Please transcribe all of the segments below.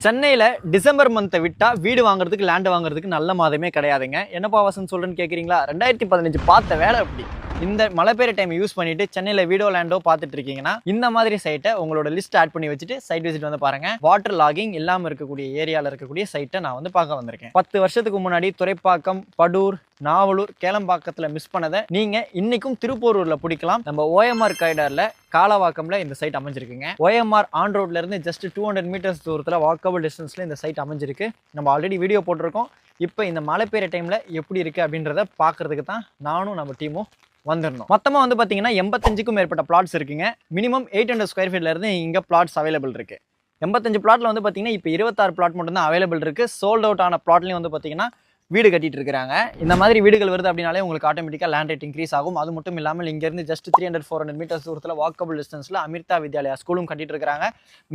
சென்னையில் டிசம்பர் மந்த்தை விட்டா வீடு வாங்குறதுக்கு லேண்ட் வாங்குறதுக்கு நல்ல மாதமே கிடையாதுங்க. என்னப்பா வாசன் சொல்கிறேன்னு கேட்குறீங்களா? 2015 பார்த்த வேலை அப்படி. இந்த மழை பெய்யுற டைம் யூஸ் பண்ணிட்டு சென்னையில் வீடோ லேண்டோ பார்த்துட்டு இருக்கீங்கன்னா இந்த மாதிரி சைட்டை உங்களோட லிஸ்ட் ஆட் பண்ணி வச்சுட்டு சைட் விசிட் வந்து பாருங்க. வாட்டர் லாகிங் இல்லாமல் இருக்கக்கூடிய ஏரியாவில் இருக்கக்கூடிய சைட்டை நான் வந்து பார்க்க வந்திருக்கேன். 10 வருஷத்துக்கு முன்னாடி துறைப்பாக்கம், படூர், நாவலூர், கேளம்பாக்கத்தில் மிஸ் பண்ணதை நீங்க இன்னைக்கும் திருப்பூரூர்ல பிடிக்கலாம். நம்ம ஓஎம்ஆர் காரிடார்ல காலவாக்கம்ல இந்த சைட் அமைஞ்சிருக்குங்க. ஓஎம்ஆர் ஆன் ரோட்ல இருந்து ஜஸ்ட் 200 மீட்டர்ஸ் தூரத்துல வாக்கபிள் டிஸ்டன்ஸ்ல இந்த சைட் அமைஞ்சிருக்கு. நம்ம ஆல்ரெடி வீடியோ போட்டிருக்கோம். இப்போ இந்த மழை பெய்யுற டைம்ல எப்படி இருக்கு அப்படின்றத பாக்குறதுக்கு தான் நானும் நம்ம டீமும் வந்துடணும். மொத்தமா வந்து பாத்தீங்கன்னா 85க்கும் மேற்பட்ட பிளாட்ஸ் இருக்குங்க. மினிமம் 800 ஸ்கொயர் ஃபீட்ல இருந்து இங்க பிளாட்ஸ் அவைலபிள் இருக்கு. 85 பிளாட்ல வந்து பாத்தீங்கன்னா இப்போ 26 பிளாட் மட்டும் தான் அவைலபிள் இருக்கு. சோல்ட் அவுட் ஆன பிளாட்லயும் வந்து பாத்தீங்கன்னா வீடு கட்டிட்டு இருக்காங்க. இந்த மாதிரி வீடுகள் வருது அப்படின்னாலே உங்களுக்கு ஆட்டோமேட்டிக்கா லேண்ட் ரேட் இன்க்ரீஸ் ஆகும். அது மட்டும் இல்லாமல் இங்க இருந்து ஜஸ்ட் 300-400 மீட்டர்ஸ் தூரத்தில் வாக்கபிள் டிஸ்டன்ஸ்ல அமிர்தா வித்யாலயா ஸ்கூலும் கட்டிட்டு இருக்காங்க.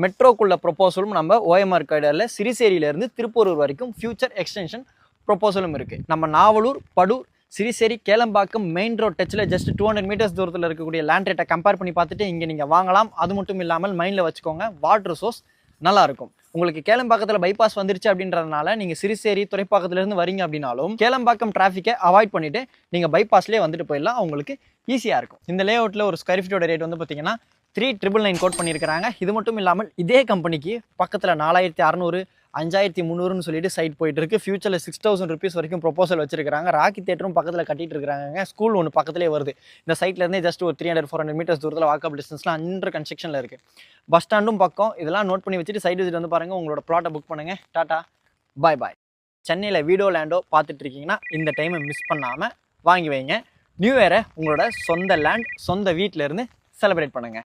மெட்ரோக்குள்ள ப்ரொபோசலும் நம்ம ஓஎம்ஆர் காரிடார்ல சிறிசேரியில இருந்து திருப்பூரூர் வரைக்கும் ஃபியூச்சர் எக்ஸ்டென்ஷன் ப்ரொபோசலும் இருக்கு. நம்ம நாவலூர், படூர், சிறிசேரி, கேளம்பாக்கம் மெயின் ரோட் டச்சில் ஜஸ்ட் 200 மீட்டர்ஸ் தூரத்தில் இருக்கக்கூடிய லேண்ட் ரேட்டை கம்பேர் பண்ணி பார்த்துட்டு இங்கே நீங்கள் வாங்கலாம். அது மட்டும் இல்லாமல் மைண்டில் வச்சுக்கோங்க, வாட்டர் சோர்ஸ் நல்லா இருக்கும். உங்களுக்கு கேளம்பாக்கத்தில் பைபாஸ் வந்துருச்சு அப்படின்றதுனால நீங்கள் சிறிசேரி, துறைப்பாக்கத்துலேருந்து வரீங்க அப்படின்னாலும் கேளம்பாக்கம் டிராஃபிக்கை அவாய்ட் பண்ணிட்டு நீங்கள் பைபாஸ்லேயே வந்துட்டு போயிடலாம். உங்களுக்கு ஈஸியாக இருக்கும். இந்த லே அவுட்டில் ஒரு ஸ்கொயர் ஃபீட்டோட ரேட் வந்து பார்த்தீங்கன்னா 3,999 கோட் பண்ணியிருக்காங்க. இது மட்டும் இல்லாமல் இதே கம்பெனிக்கு பக்கத்தில் 4,600, 5,300ன்னு சொல்லிட்டு சைட் போயிட்டு இருக்கு. ஃபியூச்சரில் 6,000 ருபீஸ் வரைக்கும் ப்ரொபோசல் வச்சிருக்காங்க. ராக்கி தேட்டரும் பக்கத்தில் கட்டிட்டு இருக்காங்க. ஸ்கூல் ஒன்று பக்கத்திலே வருது. இந்த சைட்லேருந்தே ஜஸ்ட் ஒரு 300-400 மீட்டர்ஸ் தூரத்தில் வாக்கபிள் டிஸ்டன்ஸ்லாம் அண்டர் கன்ஸ்ட்ரக்ஷனில் இருக்குது. பஸ் ஸ்டாண்டும் பக்கம். இதெல்லாம் நோட் பண்ணி வச்சுட்டு சைட் விசிட் வந்து பாருங்கள். உங்களோட ப்ளாட்டை புக் பண்ணுங்கள். டாட்டா, பாய் பாய். சென்னையில் வீடோ லேண்டோ பார்த்துட்டு இருக்கீங்கன்னா இந்த டைமை மிஸ் பண்ணாமல் வாங்கி வைங்க. நியூ இயரை உங்களோட சொந்த லேண்ட், சொந்த வீட்டிலேருந்து செலிப்ரேட் பண்ணுங்கள்.